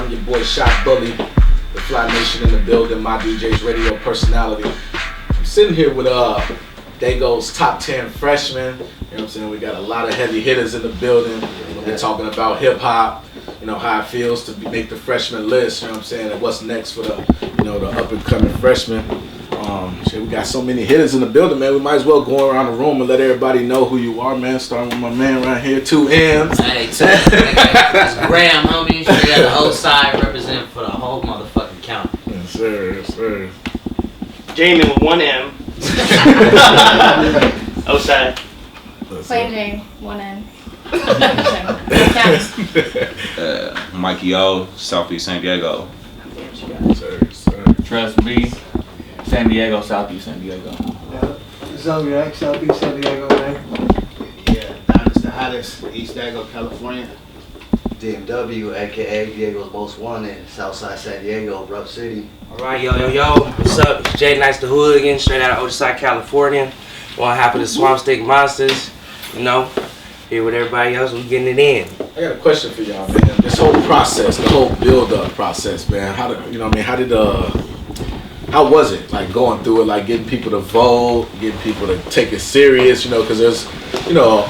I'm your boy Shot Bully, the Fly Nation in the building, my DJ's radio personality. I'm sitting here with Daygo's top 10 freshmen. You know what I'm saying? We got a lot of heavy hitters in the building. We're talking about hip hop, you know, how it feels to make the freshman list, you know what I'm saying, and what's next for the, you know, the up and coming freshmen. Shit, we got so many hitters in the building, man. We might as well go around the room and let everybody know who you are, man. Starting with my man right here, 2 M's. Hey, that's Graham, homie. Straight out the whole side, representing for the whole motherfucking county. Yes, sir. Yes, sir. Jamie with 1 M. Outside. Plain Jane, 1 N. Mikey O, Southeast San Diego. Sir, sir. Trust B, San Diego, Southeast San Diego. Zodiac, Southeast San Diego, man. Yeah, Diamond's the hottest, East Daygo, California. DMW, aka Diego's Most Wanted, Southside San Diego, Rough City. Alright, yo, what's up? It's Jay Nice the Hooligan, straight out of Oceanside, California. One half of the Swamp Stick Monsters, you know, here with everybody else, we getting it in. I got a question for y'all, man. This whole process, the whole build-up process, man. How did, you know what I mean? How was it, like, going through it, like, getting people to vote, getting people to take it serious, you know, because there's, you know,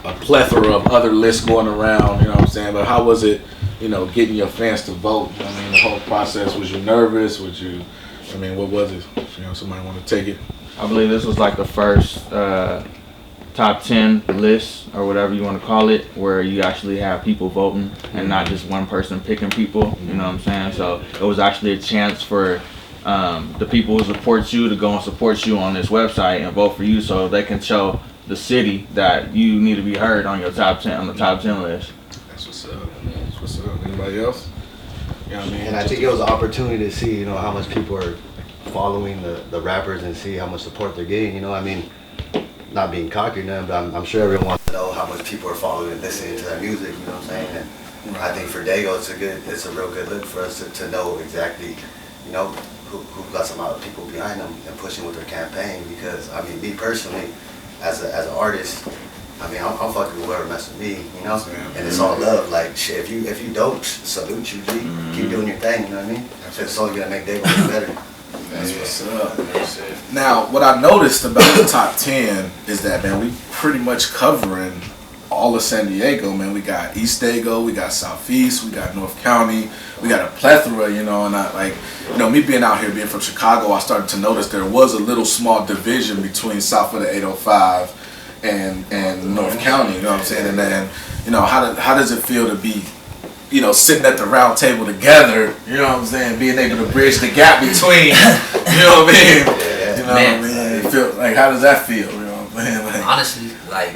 a plethora of other lists going around, you know what I'm saying? But how was it, you know, getting your fans to vote? You know what I mean, the whole process, was you nervous? Was you, I mean, what was it? You know, somebody want to take it? I believe this was like the first top 10 list or whatever you want to call it, where you actually have people voting and not just one person picking people, you know what I'm saying? So it was actually a chance for the people who support you to go and support you on this website and vote for you, so they can show the city that you need to be heard on your top 10 on the top 10 list. That's what's up. That's what's up. Anybody else? You know what I mean? And I think it was an opportunity to see, you know, how much people are following the rappers and see how much support they're getting, you know, I mean, not being cocky or nothing, but I'm sure everyone wants to know how much people are following and listening to that music, you know what I'm saying? And I think for Daygo, it's a real good look for us to know exactly, you know, who got some other people behind them and pushing with their campaign, because, I mean, me personally, as an artist, I mean, I'm fucking with whoever mess with me, you know? And it's all love. Like, shit, if you dope, salute you, G. Keep doing your thing, you know what I mean? It's only gonna make Daygo better. That's what's up. Now, what I noticed about the top 10 is that, man, we pretty much covering all of San Diego, man. We got East Daygo, we got Southeast, we got North County, we got a plethora, you know, and I, like, you know, me being out here, being from Chicago, I started to notice there was a little small division between south of the 805 and North County, you know what I'm saying? And then, you know, how does it feel to be, you know, sitting at the round table together, you know what I'm saying, being able to bridge the gap between, you know what I mean? You know Man. what I mean? Feel, like, how does that feel, you know what I'm saying? Like, Honestly, like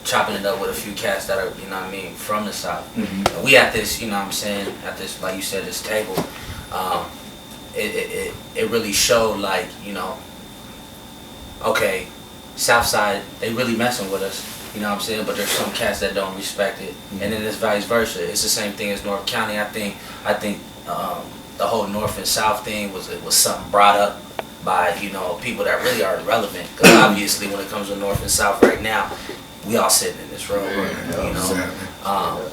chopping it up with a few cats that are, you know what I mean, from the South. And we at this, you know what I'm saying, at this, like you said, this table, it really showed, like, you know, okay, Southside, they really messing with us. You know what I'm saying? But there's some cats that don't respect it, and then it's vice versa. It's the same thing as North County. I think the whole North and South thing was something brought up by, you know, people that really are relevant. Because obviously, when it comes to North and South right now, we all sitting in this room. You know,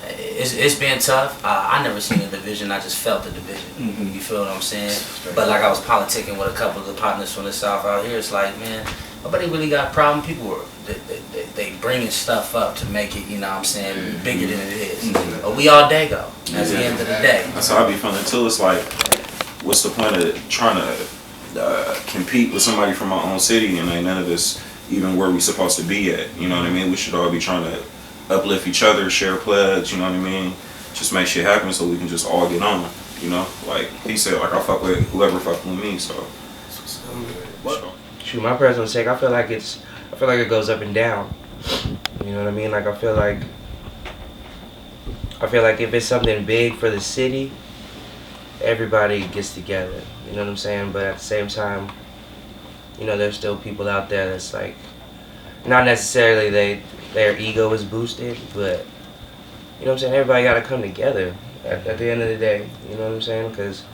it's been tough. I never seen a division. I just felt the division. You feel what I'm saying? But like I was politicking with a couple of the partners from the South out here. It's like, man, nobody really got a problem. People were they bringing stuff up to make it, you know what I'm saying, bigger than it is. But we all Daygo at the end of the day. That's how I be feeling too. It's like, what's the point of trying to compete with somebody from our own city and ain't none of this even where we supposed to be at? You know what I mean? We should all be trying to uplift each other, share plugs, you know what I mean? Just make shit happen so we can just all get on, you know? Like he said, like I fuck with whoever fucking with me, so. Shoot, my personal take, I feel like it goes up and down. You know what I mean? Like I feel like if it's something big for the city, everybody gets together. You know what I'm saying? But at the same time, you know, there's still people out there that's like, not necessarily their ego is boosted, but you know what I'm saying? Everybody got to come together at the end of the day. You know what I'm saying? Because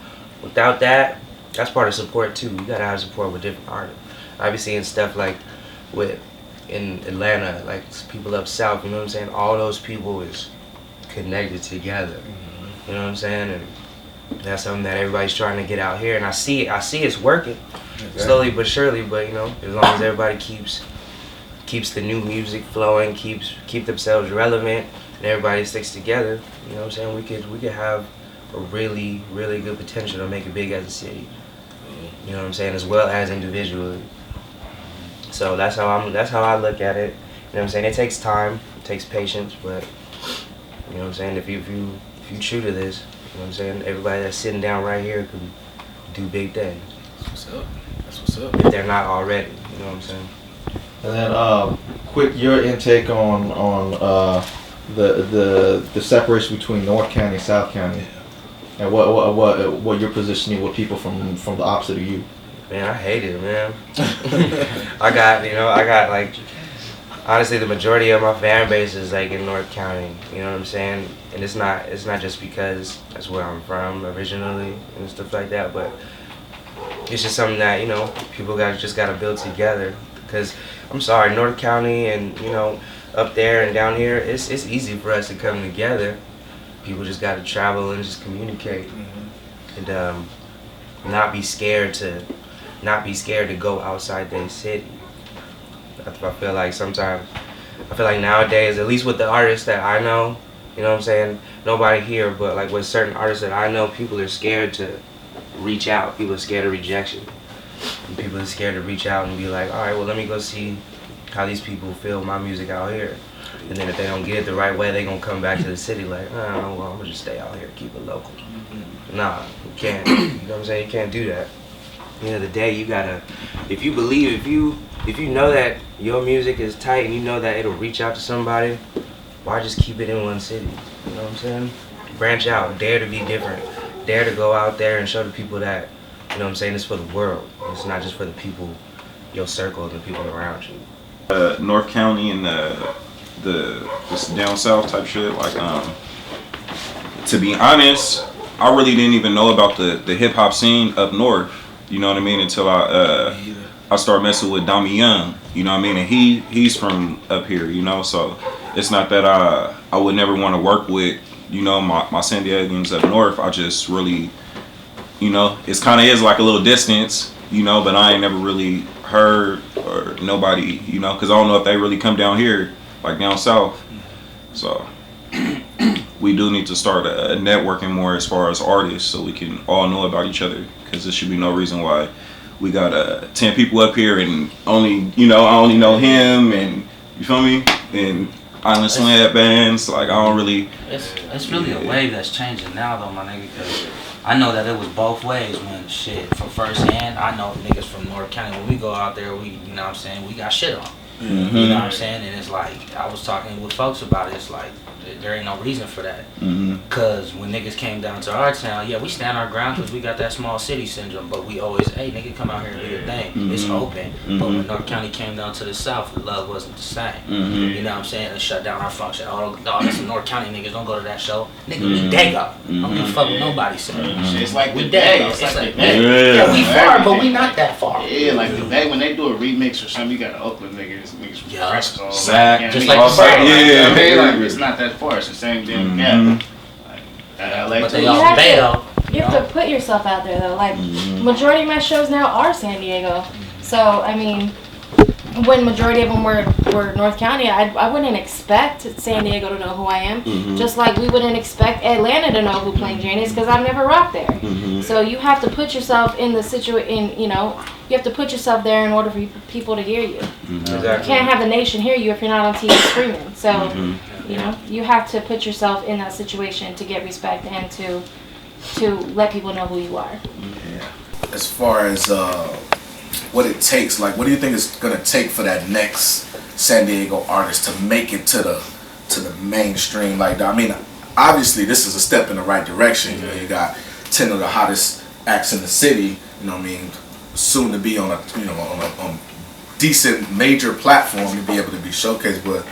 without that, that's part of support too. You got to have support with different artists. I be seeing stuff like in Atlanta, like people up south, you know what I'm saying? All those people is connected together. You know what I'm saying? And that's something that everybody's trying to get out here, and I see it's working slowly but surely. But you know, as long as everybody keeps the new music flowing, keep themselves relevant, and everybody sticks together, you know what I'm saying? We could have a really good potential to make it big as a city. You know what I'm saying? As well as individually. So that's how I look at it. You know what I'm saying? It takes time, it takes patience, but you know what I'm saying? If you true to this, you know what I'm saying? Everybody that's sitting down right here can do big things. That's what's up. That's what's up. If they're not already, you know what I'm saying? And then, quick, your intake on the separation between North County and South County, and what your positioning with people from the opposite of you. Man, I hate it, man. I got like, honestly, the majority of my fan base is like in North County. You know what I'm saying? And it's not just because that's where I'm from originally and stuff like that, but it's just something that, you know, people just gotta build together. Because I'm sorry, North County and, you know, up there and down here, it's easy for us to come together. People just gotta travel and just communicate, and not be scared to go outside their city. I feel like nowadays, at least with the artists that I know, you know what I'm saying, nobody here, but like with certain artists that I know, people are scared to reach out. People are scared of rejection. And people are scared to reach out and be like, all right, well, let me go see how these people feel my music out here. And then if they don't get it the right way, they gonna come back to the city like, oh, well, I'm gonna just stay out here, keep it local. Nah, you can't. You know what I'm saying? You can't do that. At the end of the day, you gotta, if you believe, if you know that your music is tight and you know that it'll reach out to somebody, why just keep it in one city? You know what I'm saying? Branch out, dare to be different, dare to go out there and show the people that, you know what I'm saying, it's for the world. It's not just for the people, your circle and the people around you. North County and this down south type shit, like to be honest, I really didn't even know about the hip hop scene up north, you know what I mean, until I started messing with Dami Young, you know what I mean, and he's from up here, you know, so it's not that I would never want to work with, you know, my San Diegans up north. I just really, you know, it's kind of is like a little distance, you know, but I ain't never really heard or nobody, you know, because I don't know if they really come down here, like down south. So we do need to start networking more as far as artists so we can all know about each other, because there should be no reason why we got 10 people up here and only, you know, I only know him, and you feel me? And Island Slant bands, like I don't really. It's really a wave that's changing now though, my nigga, because I know that it was both ways when shit, from first hand, I know niggas from North County, when we go out there, we, you know what I'm saying, we got shit on. You know what I'm saying? And it's like, I was talking with folks about it, it's like, there ain't no reason for that. Cause when niggas came down to our town, yeah, we stand our ground because we got that small city syndrome, but we always, hey, nigga, come out here and do your thing. It's open. But when North County came down to the south, the love wasn't the same. You know what I'm saying? It shut down our function. Oh, dog, that's some North County niggas, don't go to that show. Nigga, we Daygo. Don't give a fuck what nobody said. It's like we the day. Daygo. It's like the day. Yeah, we far, but we not that far. Yeah, like the day when they do a remix or something, you got the Oakland niggas from Fresco. Exactly. Just like the bird. Yeah, like, it's not that far. It's the same damn gap. Like, but they all bail. You have to put yourself out there though. Like majority of my shows now are San Diego, so I mean, when majority of them were North County, I wouldn't expect San Diego to know who I am. Just like we wouldn't expect Atlanta to know who Plain Jane is, because I've never rocked there. So you have to put yourself in the situation. You know, you have to put yourself there in order for people to hear you. Exactly. You can't have the nation hear you if you're not on TV screaming. So you know, you have to put yourself in that situation to get respect and to let people know who you are. Yeah. As far as what it takes, like, what do you think it's gonna take for that next San Diego artist to make it to the mainstream? Like, I mean, obviously this is a step in the right direction. You know, you got 10 of the hottest acts in the city. You know what I mean? Soon to be on a decent major platform to be able to be showcased, but.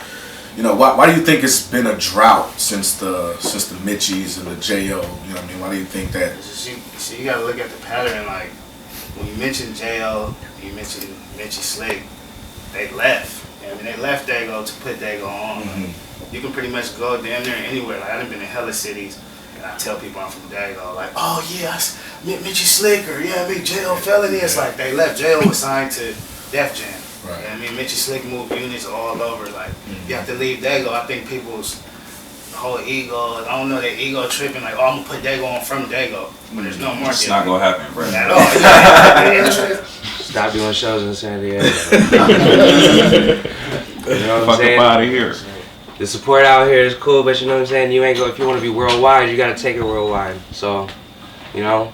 You know, why do you think it's been a drought since the Mitchies and the J.O.? You know what I mean? Why do you think that? See, you gotta look at the pattern. Like, when you mention J.O., you mention Mitchie Slick, they left. You know, I mean, they left Daygo to put Daygo on. You can pretty much go damn near anywhere. Like, I done been in hella cities. and I tell people I'm from Daygo, like, oh yeah, Mitchie Slicker, yeah, Big J.O. Felony. It's like they left. J.O. was signed to Def Jam. Right. You know what I mean, Mitchie Slick moved units all over. Like, you have to leave Daygo. I think people's whole ego, I don't know, their ego tripping, like, oh, I'm gonna put Daygo on from Daygo. But there's no market. It's not gonna happen, bro. At all. Stop doing shows in San Diego. You know what I'm Fuck saying? up out of here. The support out here is cool, but you know what I'm saying? You ain't go, if you want to be worldwide, you gotta take it worldwide. So, you know,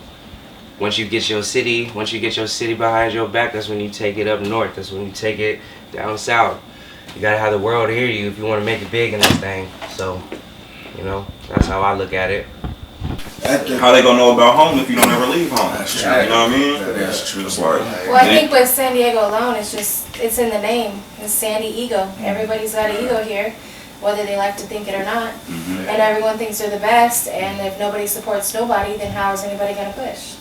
once you get your city behind your back, that's when you take it up north. That's when you take it down south. You gotta have the world hear you if you want to make it big in this thing. So, you know, that's how I look at it. How they gonna know about home if you don't ever leave home? That's You true. know what I mean? That's true. It's like, Well, I think with San Diego alone, it's in the name. It's Sandy Ego. Everybody's got an ego here, whether they like to think it or not. And everyone thinks they're the best, and if nobody supports nobody, then how is anybody going to push?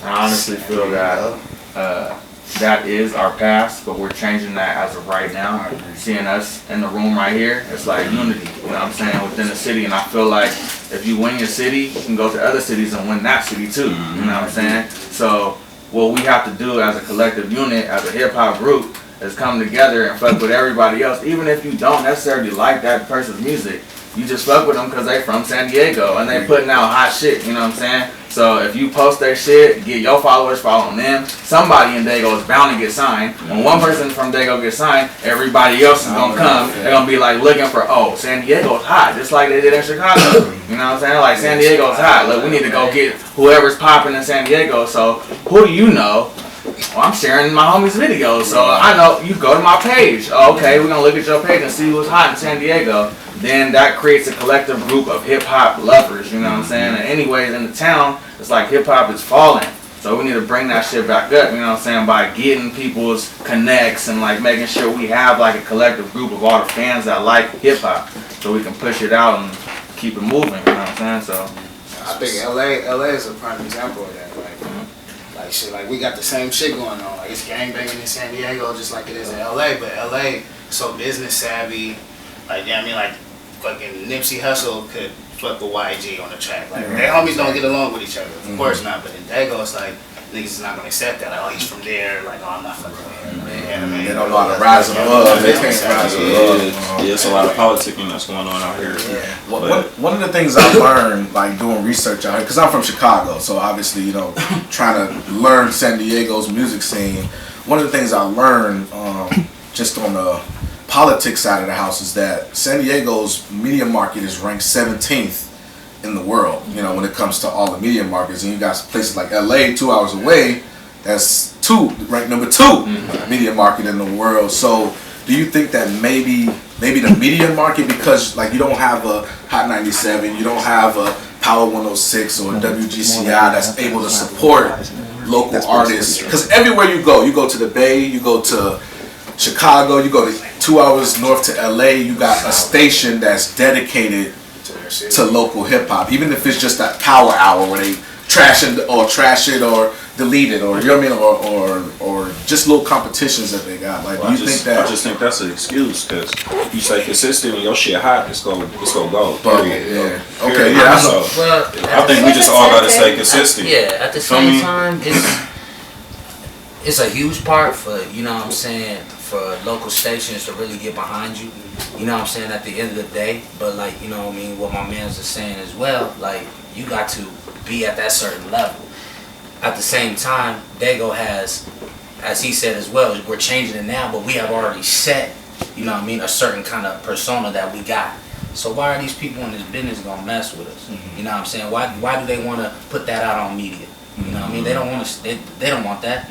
I honestly feel that that is our past, but we're changing that as of right now. Seeing us in the room right here, it's like unity, you know what I'm saying, within the city. And I feel like if you win your city, you can go to other cities and win that city too, you know what I'm saying? So what we have to do as a collective unit, as a hip-hop group, is come together and fuck with everybody else. Even if you don't necessarily like that person's music, you just fuck with them because they from San Diego and they putting out hot shit, you know what I'm saying? So if you post their shit, get your followers following them, somebody in Daygo is bound to get signed. When one person from Daygo gets signed, everybody else is gonna come. They're gonna be like looking for, oh, San Diego's hot, just like they did in Chicago. You know what I'm saying? Like San Diego's hot. Look, we need to go get whoever's popping in San Diego. So who do you know? Well, I'm sharing my homie's videos, so I know you go to my page. Oh, okay, we're gonna look at your page and see who's hot in San Diego. Then that creates a collective group of hip hop lovers, you know what I'm saying? And anyways, in the town, it's like hip hop is falling. So we need to bring that shit back up, you know what I'm saying, by getting people's connects and like making sure we have like a collective group of all the fans that like hip hop, so we can push it out and keep it moving, you know what I'm saying? So I think LA is a prime example of that. Like shit, like we got the same shit going on. Like it's gangbanging in San Diego just like it is in LA, but LA so business savvy. Like, yeah, I mean, like fucking Nipsey Hussle could fuck with YG on the track. Like their homies don't get along with each other. Of course not, but in Daygo it's like niggas is not gonna accept that. Like, oh, he's from there. Like, oh, I'm not fucking with him. You know what I mean? They don't know how to rise above. They can't rise above. Yeah, it's a lot of politicking that's going on out here. One of the things I learned, like doing research out here, because I'm from Chicago, so obviously, you know, trying to learn San Diego's music scene. One of the things I learned just on the politics side of the house is that San Diego's media market is ranked 17th in the world, you know, when it comes to all the media markets. And you got places like LA 2 hours away, that's ranked number 2 media market in the world. So do you think that maybe the media market, because like you don't have a Hot 97, you don't have a Power 106 or WGCI that's able to support local artists, because everywhere you go to the Bay, you go to Chicago, you go to 2 hours north to LA, you got a station that's dedicated to local hip hop, even if it's just that power hour where they trash it or delete it, or you know what I mean, or just little competitions that they got. Like, Well, I just think that's an excuse, because if you say consistent and your shit hot, it's gonna go. Period. Yeah. Okay. Yeah. So Well, I think we just all gotta stay consistent. Yeah, at the same time, it's a huge part for, you know what I'm saying, for local stations to really get behind you. You know what I'm saying, at the end of the day. But like, you know what I mean, what my man's is saying as well, like, you got to be at that certain level. At the same time, Daygo has, as he said as well, we're changing it now, but we have already set, you know what I mean, a certain kind of persona that we got. So why are these people in this business gonna mess with us? You know what I'm saying? Why do they want to put that out on media? You know what I mean? They don't want to. They don't want that.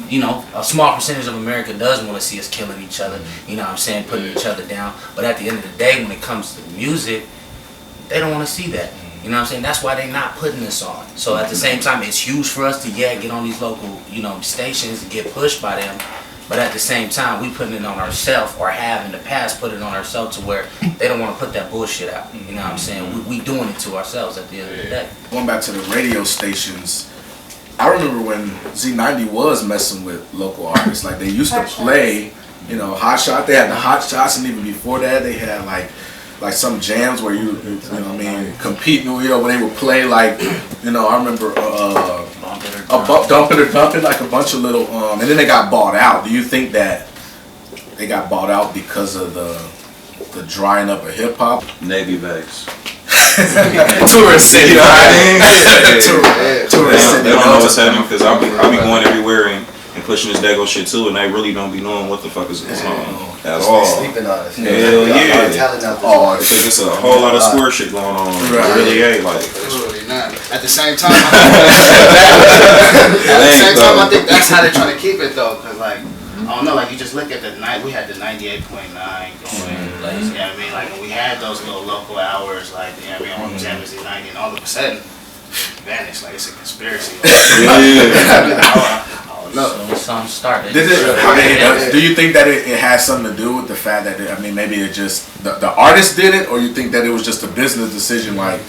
You know, a small percentage of America does want to see us killing each other. You know what I'm saying? Putting each other down. But at the end of the day, when it comes to music, they don't want to see that. You know what I'm saying? That's why they're not putting this on. So at the same time, it's huge for us to get on these local, you know, stations and get pushed by them. But at the same time, we putting it on ourselves, or have in the past put it on ourselves, to where they don't want to put that bullshit out. You know what I'm saying? We doing it to ourselves at the end of the day. Going back to the radio stations, I remember when Z90 was messing with local artists. Like, they used to play, you know, Hot Shot. They had the Hot Shots, and even before that, they had like like some jams where you know what I mean, competing, you know, when they would play like, you know, I remember Dump It or Dump It, like a bunch of little, and then they got bought out. Do you think that they got bought out because of the drying up of hip hop? Navy bags. Tourist city, right? Tourist city. They don't know what's happening because I'll be going everywhere and pushing this Daygo shit too, and they really don't be knowing what the fuck is going on at all. Sleeping on us. Hell yeah. Oh, because it's a whole lot of square shit going on. It really ain't like. It's really not. At the same time, I think that's how they're trying to keep it though, because like, I don't know, like you just look at the night, we had the 98.9 going, like, you know what I mean? Like when we had those little local hours, like, you know what I mean, on Jammers 90, and all of a sudden, vanished, like it's a conspiracy. No, so something started. Do you think that it has something to do with the fact that I mean maybe it just the artist did it, or you think that it was just a business decision like,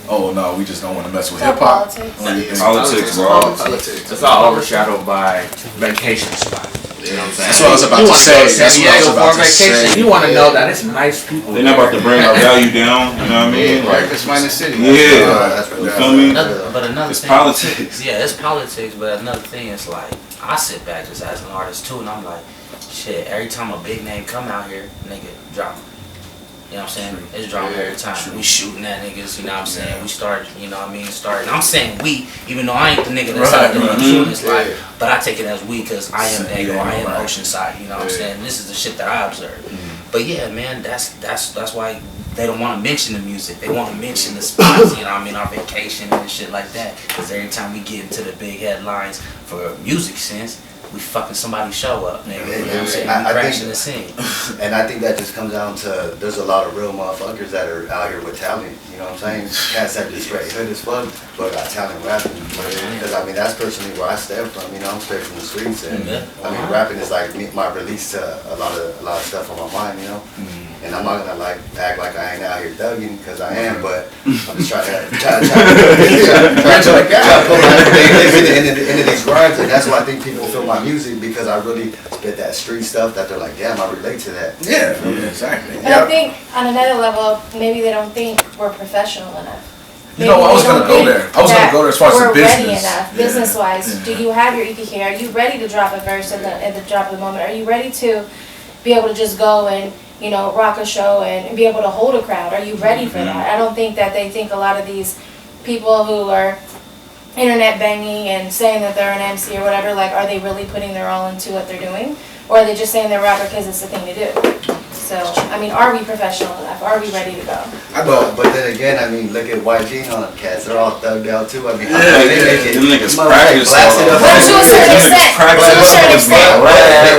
oh no, we just don't want to mess with hip hop? Politics, bro. It's all overshadowed by vacation spots. You know what I'm saying? That's what I was about to say. San Diego for vacation. You want to know that it's nice people. They're not about to bring our value down. You know what I mean? Right, it's minus city. Yeah, that's what you feel me? But another it's thing, politics. Yeah, it's politics. But another thing is like, I sit back just as an artist too, and I'm like, shit. Every time a big name come out here, nigga, drama. You know what I'm saying? It's drama every time. We shooting at niggas, you know what I'm saying? We start, you know what I mean? And I'm saying we, even though I ain't the nigga that's out there shooting this life, but I take it as we because I am Daygo, I am Oceanside, you know what I'm saying? This is the shit that I observe. But yeah, man, that's why they don't want to mention the music. They want to mention the spots, you know what I mean? Our vacation and shit like that. Because every time we get into the big headlines for a music sense, we fucking somebody show up, nigga. You know what I'm saying? We crashing the scene. And I think that just comes down to there's a lot of real motherfuckers that are out here with talent. You know what I'm saying? Cats that just straight hood as fuck, but got talent rapping. Because I mean that's personally where I stem from. You know, I'm straight from the streets, and I mean rapping is like my release to a lot of stuff on my mind. You know. And I'm not gonna like act like I ain't out here thugging because I am, but I'm just trying to put my into these rhymes, and that's why I think people feel my music because I really spit that street stuff that they're like, damn, I relate to that. Yeah, exactly. But I think on another level, maybe they don't think we're professional enough. You know, I was gonna go there. I was gonna go there as far as the business. We're ready enough, business-wise. Do you have your EPK? Are you ready to drop a verse at the drop of the moment? Are you ready to be able to just go and, you know, rock a show and be able to hold a crowd? Are you ready for that? I don't think that they think a lot of these people who are internet banging and saying that they're an MC or whatever, like, are they really putting their all into what they're doing? Or are they just saying they're a rapper because it's the thing to do? So, I mean, are we professional enough? Are we ready to go? But then again, I mean, look at YG on them cats. They're all thugged out too. I mean, them niggas practice. But to a certain extent.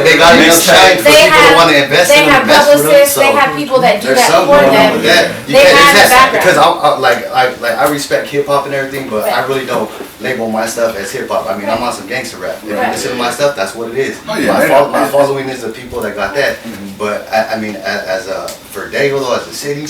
They got enough shine for people to want to invest in them. They have publicists. They have people that do that for them. They have a background. Because I respect hip hop and everything, but I really don't label my stuff as hip hop. I mean, I'm on some gangster rap. If you listen to my stuff, that's what it is. My following is the people that got that. But I mean, for Daygo though, as a city,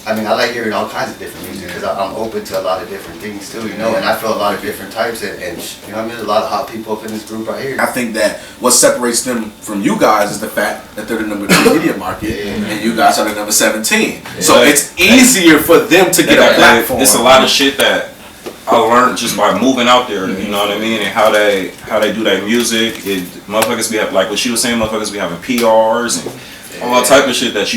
I mean, I like hearing all kinds of different music because I'm open to a lot of different things too, you know, and I feel a lot of different types and you know, I mean, there's a lot of hot people up in this group right here. I think that what separates them from you guys is the fact that they're the number 2 media market and you guys are the number 17. So it's easier for them to get a platform. It's a lot of shit that I learned just by moving out there, you know what I mean, and how they do their music. Motherfuckers be like what she was saying, motherfuckers be having PRs and all type of shit that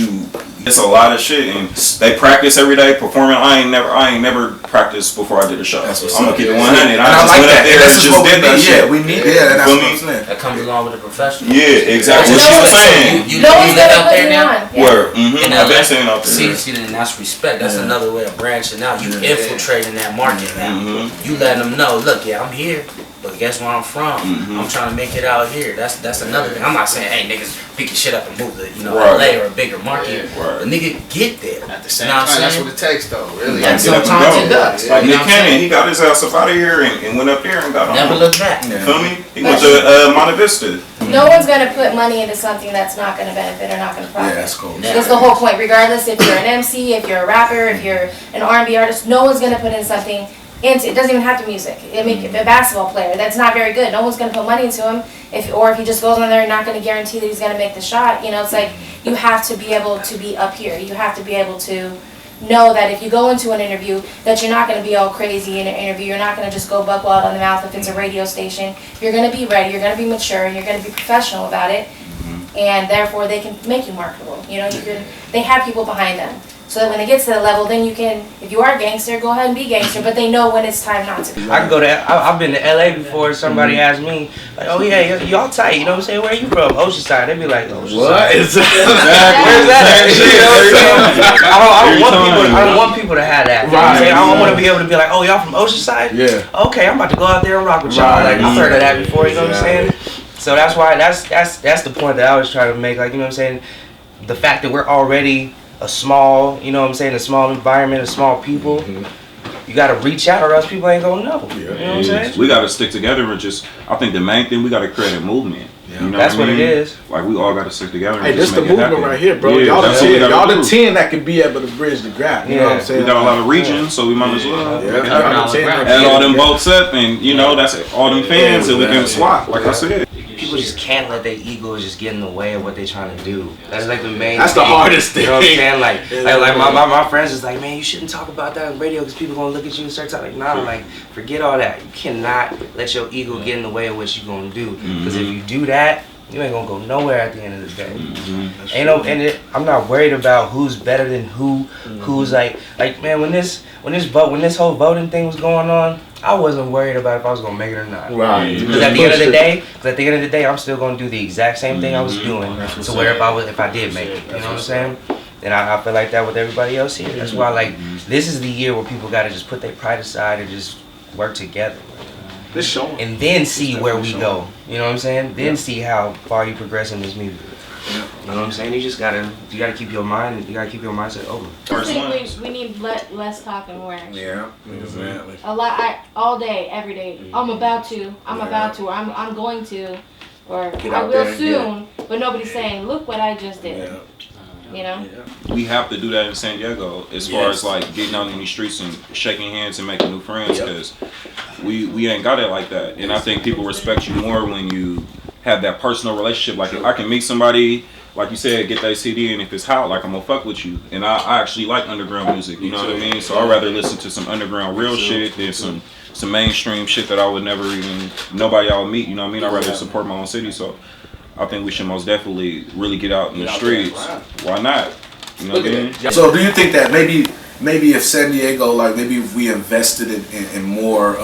it's a lot of shit, and they practice every day performing. I ain't never practiced before I did a show. I'm gonna keep it 100. I just went up there and just did that shit. Yeah, we need that's what I'm saying. That comes along with the professional. Yeah, exactly. What she was saying. You live out there now. Where? I've been saying out there. See, then that's respect. That's another way of branching out. You infiltrating that market now. You letting them know, look, I'm here, but guess where I'm from? I'm trying to make it out here. That's another thing. I'm not saying, hey, niggas pick your shit up and move to LA or a bigger market. The nigga get there. At the same time, that's what it takes though, really. And sometimes it does. Like Nick Cannon, he got his ass up out of here and went up there and got on. Never look back. Feel me? He went to Monte Vista. No one's gonna put money into something that's not gonna benefit or not gonna profit. Yeah, that's cool. That's the whole point. Regardless if you're an MC, if you're a rapper, if you're an R&B artist, no one's gonna put in something And it doesn't even have to be music. I mean, a basketball player that's not very good. No one's going to put money into him. If he just goes on there, you're not going to guarantee that he's going to make the shot. You know, it's like you have to be able to be up here. You have to be able to know that if you go into an interview, that you're not going to be all crazy in an interview. You're not going to just go buck wild on the mouth if it's a radio station. You're going to be ready. You're going to be mature, and you're going to be professional about it. And therefore, they can make you marketable. You know, they have people behind them. So that when it gets to that level, then you can, if you are gangster, go ahead and be gangster, but they know when it's time not to be. I can go to, I've been to LA before, somebody asked me, like, oh yeah, y'all tight, you know what I'm saying? Where are you from? Oceanside. They'd be like, Oceanside. What? Where's that at? You know what I'm saying? I don't want people to have that. You know what I'm saying? I don't want to be able to be like, oh, y'all from Oceanside? Yeah. Okay, I'm about to go out there and rock with y'all. Like, I've heard of that before, you know what I'm saying? So that's why, that's the point that I was trying to make, like, you know what I'm saying? The fact that we're already a small, you know what I'm saying, a small environment, a small people, you gotta reach out or else people ain't gonna know. You know what I'm saying? We gotta stick together and just, I think the main thing, we gotta create a movement. You know That's what it is. Like, we all gotta stick together and Hey, this just the make it movement happen. right here, bro. Yeah, Y'all the that's what we 10. gotta Y'all do. the 10 that can be able to bridge the gap. You know what I'm saying? We got a lot of regions, so we might as well Yeah. add all them boats up, and you know, that's all them fans that we can swap, like I said. People just can't let their egos just get in the way of what they're trying to do. That's like the main That's thing. the hardest thing. You know what I'm saying? Like my friends is like, man, you shouldn't talk about that on radio because people gonna look at you and start talking. Like, nah, like, forget all that. You cannot let your ego get in the way of what you're gonna do. Because if you do that, you ain't gonna go nowhere at the end of the day. I'm not worried about who's better than who's like man, when this whole voting thing was going on, I wasn't worried about if I was gonna make it or not. Right. Because at the end of the day, I'm still gonna do the exact same thing I was doing. So where if I did make it, you know what I'm saying? And I feel like that with everybody else here. That's why this is the year where people gotta just put their pride aside and just work together. And then see where we go. You know what I'm saying? Then see how far you progress in this music. You know what I'm saying? You gotta keep your mindset open. I think we need less talk and more action. Yeah, exactly. A lot, all day, every day. I'm about to, or I'm going to, or I will soon. But nobody's saying, look what I just did. Yeah. You know? We have to do that in San Diego as far as like getting out in these streets and shaking hands and making new friends, because we ain't got it like that. And I think people respect you more when you have that personal relationship. Like, if I can meet somebody, like you said, get that CD, and if it's hot, like, I'm gonna fuck with you. And I actually like underground music, you know what I mean? So I'd rather listen to some underground real shit than some mainstream shit that I would never even, nobody I would meet, you know what I mean? I'd rather support my own city. So I think we should most definitely really get out in the streets. Why not? You know what I mean? So do you think that maybe if San Diego, like, maybe if we invested in more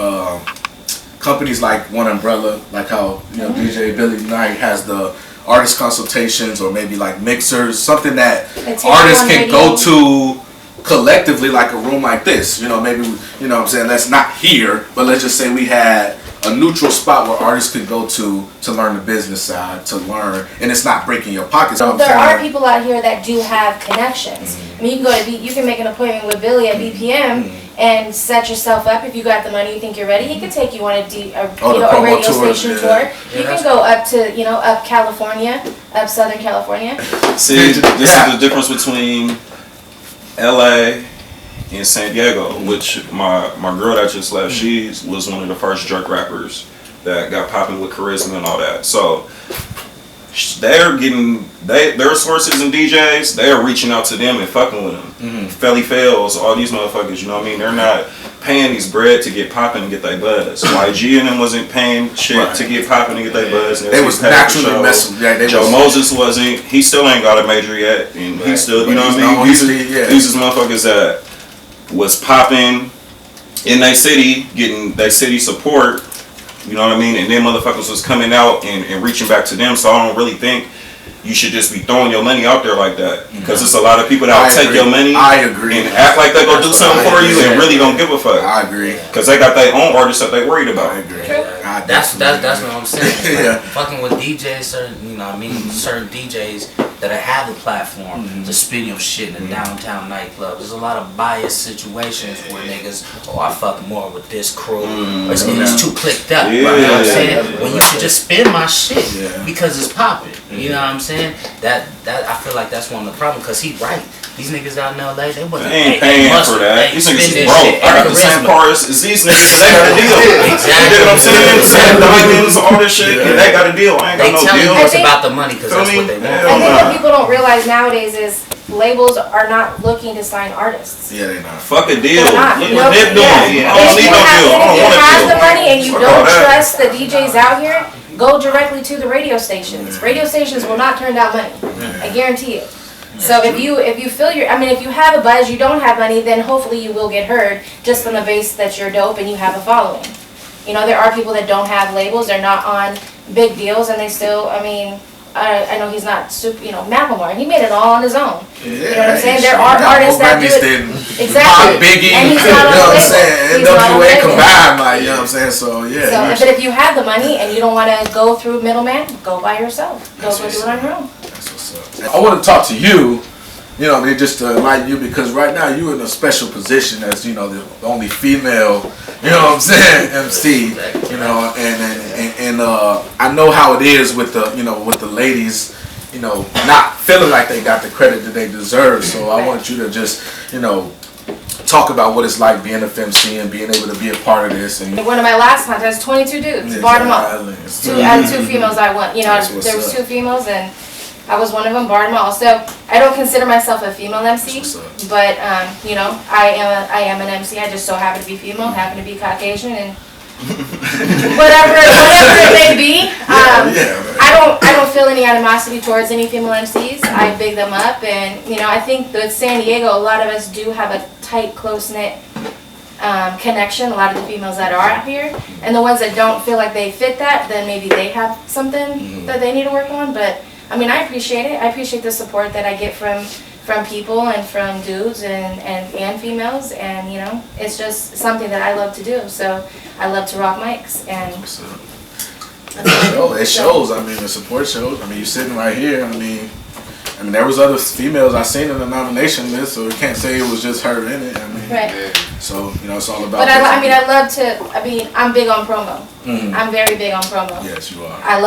companies like One Umbrella, like how, you know, DJ Billy Knight has the artist consultations, or maybe like mixers, something that artists can go to collectively, like a room like this, you know, maybe, you know what I'm saying, let's not here, but let's just say we had a neutral spot where artists could go to learn the business side, to learn, and it's not breaking your pockets. So there are people out here that do have connections. I mean, you can make an appointment with Billy at BPM and set yourself up. If you got the money, you think you're ready, he could take you on a radio station tour. You can go up to, up California, up Southern California. See, this is the difference between LA in San Diego, which my girl that just left, she was one of the first jerk rappers that got popping with charisma and all that. So they're getting their sources and DJs, they're reaching out to them and fucking with them. Felly Fails, all these motherfuckers, you know what I mean? They're not paying these bread to get popping and get their buzz. YG and them wasn't paying shit to get popping and get their buzz. They was naturally messing. Joe Moses wasn't. He still ain't got a major yet, and he still, you know what I mean? These is motherfuckers that was popping in their city, getting their city support, you know what I mean? And then motherfuckers was coming out and reaching back to them. So I don't really think you should just be throwing your money out there like that, because there's a lot of people that will take your money and act like they gonna do something for you and really don't give a fuck. I agree. Because they got their own artists that they worried about. I agree. That's what I'm saying. Like, fucking with DJs, certain DJs that have the platform to spin your shit in a downtown nightclub. There's a lot of biased situations where niggas, I fuck more with this crew, or it's too clicked up. You know what I'm saying? When you can just spin my shit because it's popping. You know what I'm saying? That I feel like that's one of the problems, because he right. These niggas out in LA, they wasn't They ain't paying for that. These niggas is broke. I got the same car as these niggas, so they got a deal. Exactly. You know what I'm saying? Same diamonds, all this shit. Yeah, they got a deal. I ain't got no deal. They tell you about the money because that's what they want. I think what people don't realize nowadays is labels are not looking to sign artists. Yeah, they not. Fuck a deal. They're not. Look what they're doing. I don't need no deal. I don't If you want a have deal. the money and you Fuck don't all that. trust the DJs out here, go directly to the radio stations. Radio stations will not turn down money. I guarantee it. So if you feel if you have a buzz, you don't have money, then hopefully you will get heard just on the base that you're dope and you have a following. You know, there are people that don't have labels, they're not on big deals, and they still, I know he's not super, Macklemore, he made it all on his own. Yeah, you know what I'm saying? There are artists that do it. Exactly. Biggie, and he's you not on know the what I'm label. saying? He's not on the NWA label. combined, like, you know what I'm saying? So, yeah. But if you have the money and you don't want to go through middleman, go by yourself. Go do it on your own. That's what's up. I want to talk to you, just to enlighten you, because right now you're in a special position as, the only female, you know what I'm saying, MC, and I know how it is with the ladies, not feeling like they got the credit that they deserve. So I want you to just, talk about what it's like being a FemC and being able to be a part of this. And one of my last contests, 22 dudes, barred them up. Out of 2 females I won. There was 2 females and I was one of them, barred them all. So I don't consider myself a female MC, but I am an MC. I just so happen to be female, happen to be Caucasian, and whatever it may be. I don't feel any animosity towards any female MCs. I big them up, and I think with San Diego, a lot of us do have a tight, close-knit connection. A lot of the females that are out here, and the ones that don't feel like they fit that, then maybe they have something that they need to work on. But I appreciate it. I appreciate the support that I get from people and from dudes and females, and it's just something that I love to do. So I love to rock mics, and it shows. The support shows. You're sitting right here. There was other females I seen in the nomination list, so you can't say it was just her in it. Right. So it's all about. But I love to. I'm big on promo. I'm very big on promo. Yes, you are. I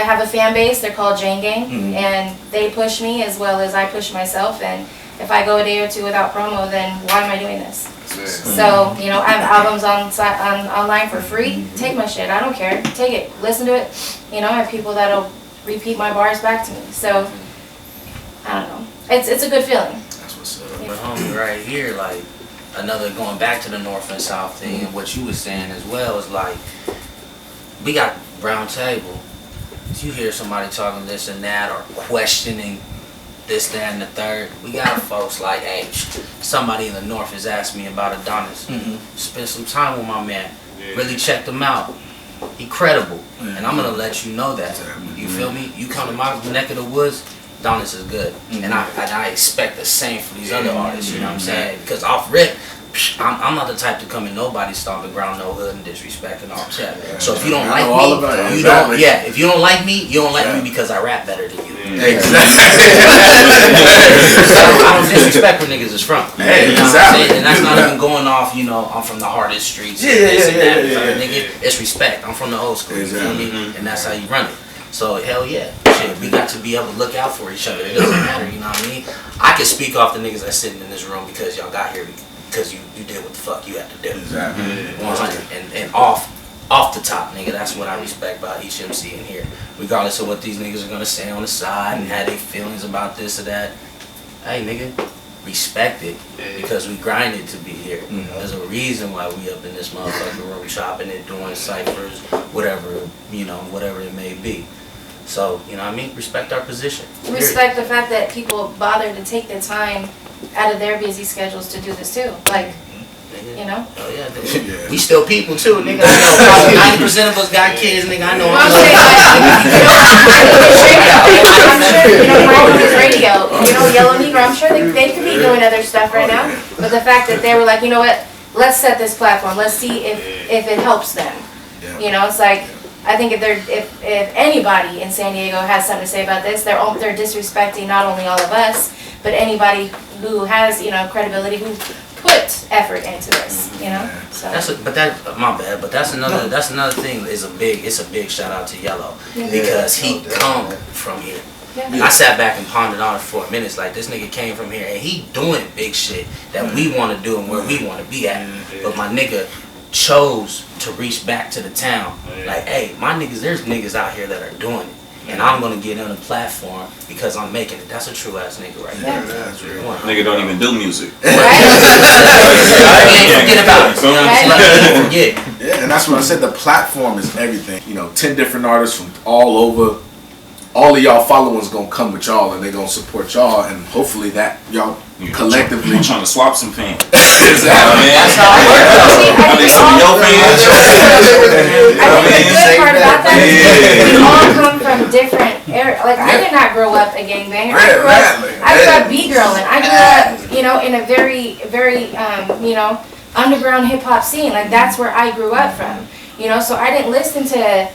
have a fan base. They're called Jane Gang, and they push me as well as I push myself. And if I go a day or 2 without promo, then why am I doing this? So I have albums online for free. Take my shit. I don't care. Take it. Listen to it. I have people that'll repeat my bars back to me. So I don't know. It's a good feeling. That's what's up. But homie, right here, like another going back to the North and South thing, and what you was saying as well is like we got round table. You hear somebody talking this and that or questioning this, that, and the third. We got folks like, hey, somebody in the North has asked me about Adonis. Spend some time with my man. Really checked him out. He credible, and I'm gonna let you know that. You feel me? You come to my neck of the woods, Adonis is good, and I expect the same for these other artists. You know what I'm saying? Because off rip, I'm not the type to come in nobody's stomping ground, no hood, and disrespect and all that. So if you don't like me, you don't. Yeah, if you don't like me, you don't like me because I rap better than you. Exactly. I don't disrespect where niggas is from. You know what I'm saying? And that's not even going off. I'm from the hardest streets. Nigga, it's respect. I'm from the old school. You feel me? And that's how you run it. So hell yeah, shit, we got to be able to look out for each other. It doesn't matter, you know what I mean? I can speak off the niggas that's sitting in this room because y'all got here because you did what the fuck you had to do. Exactly. 100. And off the top, nigga, that's what I respect about each MC in here. Regardless of what these niggas are gonna say on the side and have their feelings about this or that. Hey nigga, respect it because we grinded to be here. There's a reason why we up in this motherfucking room chopping it, doing ciphers, whatever it may be. So, you know what I mean? Respect our position. Respect the fact that people bother to take the time out of their busy schedules to do this too. Like, Oh yeah, we still people too, nigga. I know 90% of us got kids, nigga. I know. I'm sure, radio, Yellow Negro, I'm sure they could be doing other stuff right now. But the fact that they were like, you know what, let's set this platform. Let's see if it helps them. It's like, I think if anybody in San Diego has something to say about this, they're disrespecting not only all of us, but anybody who has credibility, who put effort into this, So My bad, but that's another thing. It's a big shout out to Yellow because he come from here. Yeah. I sat back and pondered on it for a minute. Like, this nigga came from here and he doing big shit that we want to do and where we want to be at. But my nigga chose to reach back to the town. Like, hey, my niggas, there's niggas out here that are doing it. And I'm gonna get on the platform because I'm making it. That's a true ass nigga right there. That's real. Nigga don't even do music. Forget about it. Yeah, and that's what I said. The platform is everything. 10 different artists from all over. All of y'all followers gonna come with y'all, and they gonna support y'all, and hopefully that y'all collectively trying to swap some fans. Exactly. That's how it works. I think some of your fans. I think the good part about that is we all come from different areas. Like, I did not grow up a gangbanger. I grew up B-girling. I grew up, in a very, very, underground hip hop scene. Like, that's where I grew up from. So I didn't listen to,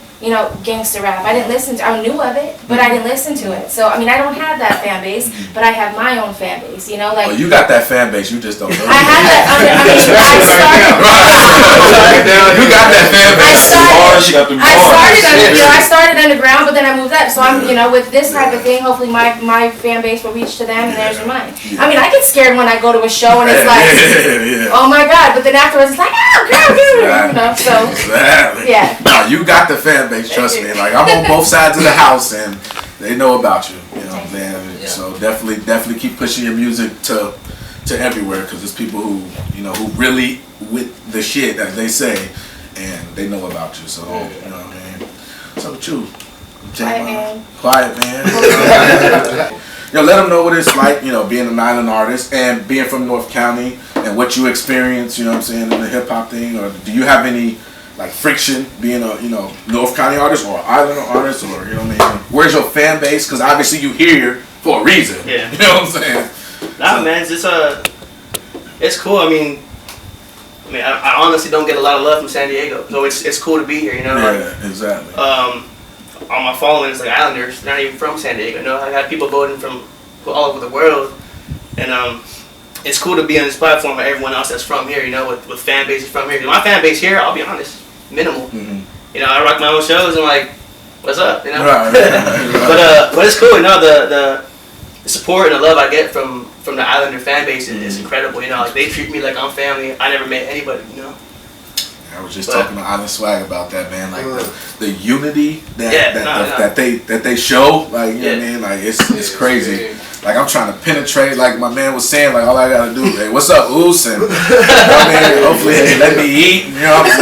gangster rap. I knew of it, but I didn't listen to it. So, I don't have that fan base, but I have my own fan base, like. Well, you got that fan base, you just don't know. I have that, You got that fan base. I started underground, but then I moved up. So I'm, with this type of thing, hopefully my fan base will reach to them, and theirs are mine. I get scared when I go to a show and it's like, oh my God, but then afterwards it's like, oh, girl, so. Exactly. Yeah. No, you got the fan base, trust me. Like, I'm on both sides of the house, and they know about you. You know what I'm saying? Yeah. So definitely keep pushing your music to everywhere, because there's people who who really with the shit that they say, and they know about you. So you know what I mean. So with you, quiet man. Let them know what it's like, being an island artist and being from North County, and what you experience. You know what I'm saying, in the hip hop thing, or do you have any like friction being a North County artist or island artist, or where's your fan base? Because obviously you here for a reason. Yeah. You know what I'm saying? Nah, man, it's cool. I honestly don't get a lot of love from San Diego, so it's cool to be here. Yeah, exactly. On my following is like Islanders, not even from San Diego. I got people voting from all over the world, and it's cool to be on this platform with everyone else that's from here. With fan bases from here. My fan base here, I'll be honest, minimal. Mm-hmm. I rock my own shows and like, what's up? Right. But it's cool. The support and the love I get from the Islander fan base is incredible. Like, they treat me like I'm family. I never met anybody. I was just talking to Island Swag about that, man. Like the unity that they show, like you know what I mean. Like it's crazy. Like, I'm trying to penetrate. Like my man was saying, like all I gotta do, hey, what's up, Oos? And hopefully they let me eat. You know what I'm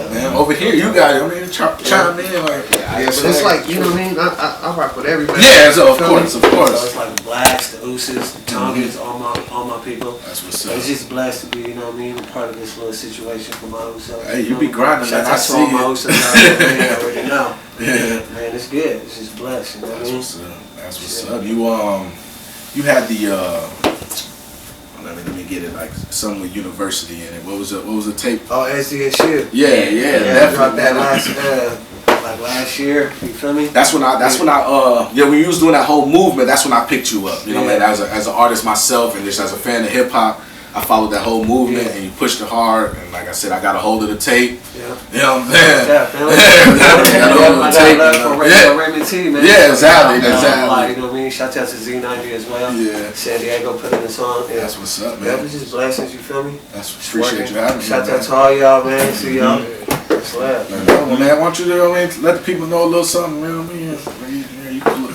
saying? Man, over here you got it. Chime in like. So it's like, you know what I mean? I rock with everybody. Yeah, so of course. So it's like Blacks, the Ooses, the Tongians, all my people. That's what's So up. it's just blessed to be, you know what I mean, a part of this little situation for my Usos. Hey, you be grinding, man. Shout I out to all see my it. Usos out there, already know. Yeah. Man, it's good. It's just blessed, you know what I That's mean? what's up. That's what's up. You had the let me get it, like some with university in it. What was the tape? Oh, SDSU. Yeah, I dropped that last year. You feel me? That's when I when you was doing that whole movement, that's when I picked you up. You know, man, as an artist myself, and just as a fan of hip hop, I followed that whole movement, and you pushed it hard. And like I said, I got a hold of the tape. Yeah. You know what I'm saying? I got love for Raymond T, man. Yeah, exactly. You know what I mean? Shout out to Z90 as well. Yeah. San Diego put in the song. Yeah. That's what's up, man. That was just blessings, you feel me? Appreciate you having me. Shout out to all y'all, man. See y'all. That's love. Man, I want you to let the people know a little something, you know what I mean?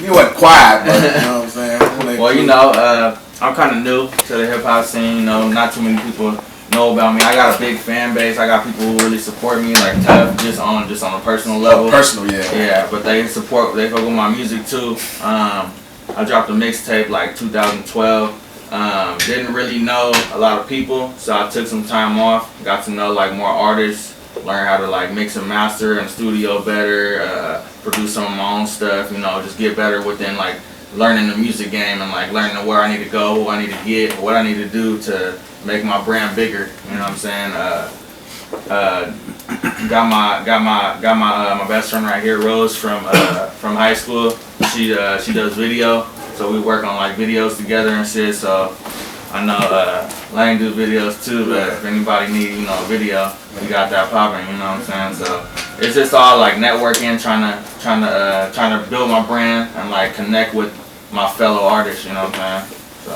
You wasn't quiet, but you know what I'm saying? Well, I'm kind of new to the hip hop scene. Not too many people know about me. I got a big fan base. I got people who really support me, like tough, just on a personal level. Personal, yeah. Yeah, but they fuck with my music too. I dropped a mixtape like 2012. Didn't really know a lot of people, so I took some time off. Got to know like more artists. Learn how to like mix and master in the studio better. Produce some of my own stuff. Just get better within like learning the music game, and like learning where I need to go, who I need to get, what I need to do to make my brand bigger. You know what I'm saying? Got my best friend right here, Rose, from high school. She does video, so we work on like videos together and shit. So I know Lane do videos too, but if anybody need a video, we got that popping. You know what I'm saying? So it's just all like networking, trying to build my brand and like connect with my fellow artists. You know what I'm saying? So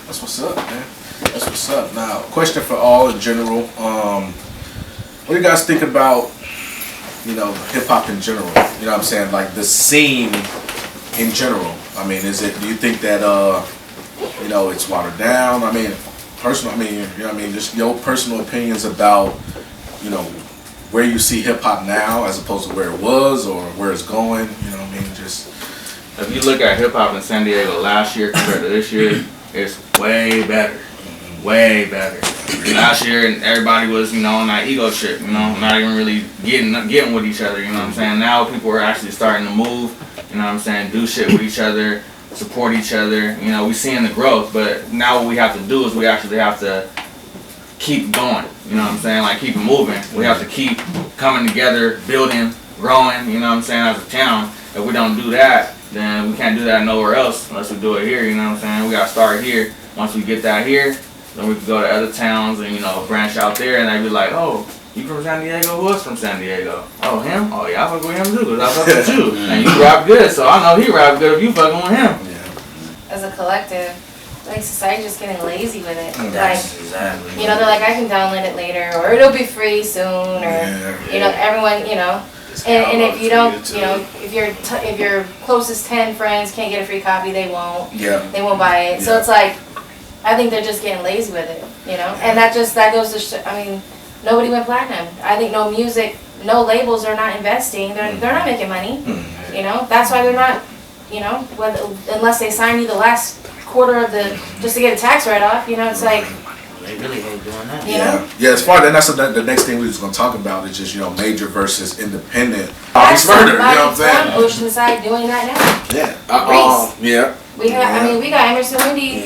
that's what's up, man. That's what's up. Now, question for all in general. What do you guys think about, you know, hip hop in general? You know what I'm saying? Like the scene in general. I mean, do you think that, you know, it's watered down? I mean, you know what I mean? Just your personal opinions about, you know, where you see hip hop now as opposed to where it was or where it's going. You know what I mean? Just if you look at hip hop in San Diego last year compared to this year, it's way better. Way better. Last year, everybody was, you know, on that ego trip, you know, not even really getting with each other, you know what I'm saying? Now people are actually starting to move, you know what I'm saying, do shit with each other, support each other, you know, we're seeing the growth, but now what we have to do is we actually have to keep going, you know what I'm saying, like keep moving. We have to keep coming together, building, growing, you know what I'm saying, as a town. If we don't do that, then we can't do that nowhere else unless we do it here, you know what I'm saying? We gotta start here. Once we get that here, then we can go to other towns and, you know, branch out there, and they'd be like, oh, you from San Diego? Who else from San Diego? Oh, him? Oh, yeah, I fuck with him too, because I fuck with you. And you rap good, so I know he rap good if you fucking with him. yeah. As a collective, like society's just getting lazy with it. That's Like, exactly. you know, they're like, I can download it later, or it'll be free soon, or you know, everyone, you know. And if you don't, you know, if your closest 10 friends can't get a free copy, they won't. Yeah. They won't buy it. So it's like, I think they're just getting lazy with it, you know. And that goes to I mean, nobody went platinum. I think no labels are not investing. They're not making money. You know, that's why they're not. You know, unless they sign you the last quarter of just to get a tax write-off. You know, it's like. They really hate doing that. Yeah, as far as that's the next thing we was gonna talk about is just, you know, major versus independent. That's Murder, you know what I'm saying? from Oceanside doing that now. Yeah. Yeah. We got Emerson Windy,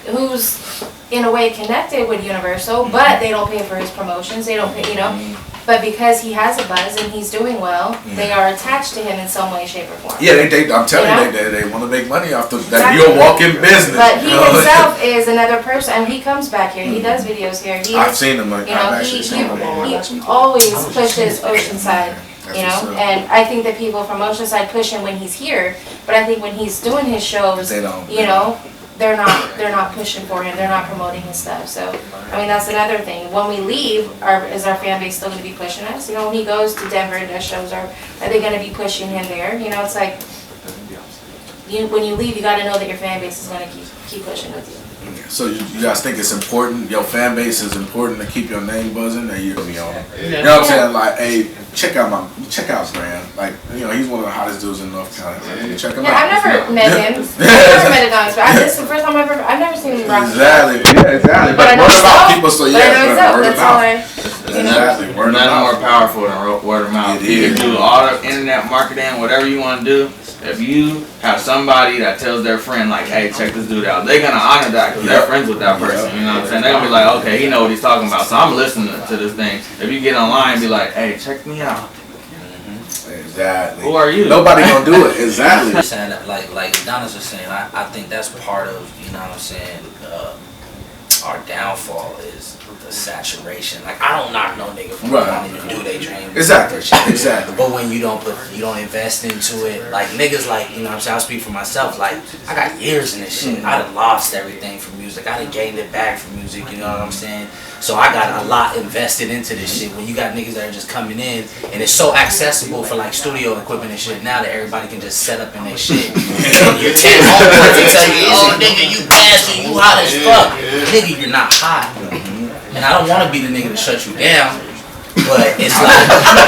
who's in a way connected with Universal, but they don't pay for his promotions. They don't pay, you know. But because he has a buzz and he's doing well, they are attached to him in some way, shape, or form. Yeah, I'm telling you, they want to make money off that. You're a walk-in business. But he himself is another person, and he comes back here. He does videos here. I've seen him. Like, you know, he always pushes Oceanside. You know, and I think that people from Oceanside push him when he's here, but I think when he's doing his shows, you know, they're not pushing for him. They're not promoting his stuff. So, I mean, that's another thing. When we leave, is our fan base still going to be pushing us? You know, when he goes to Denver and does shows, are they going to be pushing him there? You know, it's like when you leave, you got to know that your fan base is going to keep pushing with you. So you guys think it's important? Your fan base is important to keep your name buzzing, or you be on? You know what I'm saying? Like, hey, check out Graham. Like, you know, he's one of the hottest dudes in North Carolina. Like, check him out. I've never met him. I've never met Adonis, but this is the first time I've never seen him rock. Exactly. Yeah, exactly. But I know word of mouth. himself. People say But I know himself. word of That's all mouth. I. Exactly. Word of Nothing mouth. more powerful than word of mouth. You can do all the internet marketing, whatever you want to do. If you have somebody that tells their friend, like, hey, check this dude out, they're going to honor that because they're friends with that person. You know what I'm saying? They're going to be like, okay, he know what he's talking about, so I'm listening to this thing. If you get online and be like, hey, check me out. Exactly. Who are you? Nobody gonna do it. Exactly. Saying that, like Adonis was saying, I think that's part of, you know what I'm saying, our downfall is the saturation. Like, I don't knock no nigga for wanting to do their dream. Exactly. Exactly. But when you don't invest into it, like niggas, like, you know what I'm saying, I'll speak for myself, like, I got years in this shit. I done lost everything from music. I done gained it back from music, you know what I'm saying? So I got a lot invested into this shit. When you got niggas that are just coming in, and it's so accessible for like studio equipment and shit now that everybody can just set up in their shit. And your 10 homeboys will tell you, oh nigga, you bastard, you hot as fuck. Nigga, you're not hot. And I don't want to be the nigga to shut you down, but it's like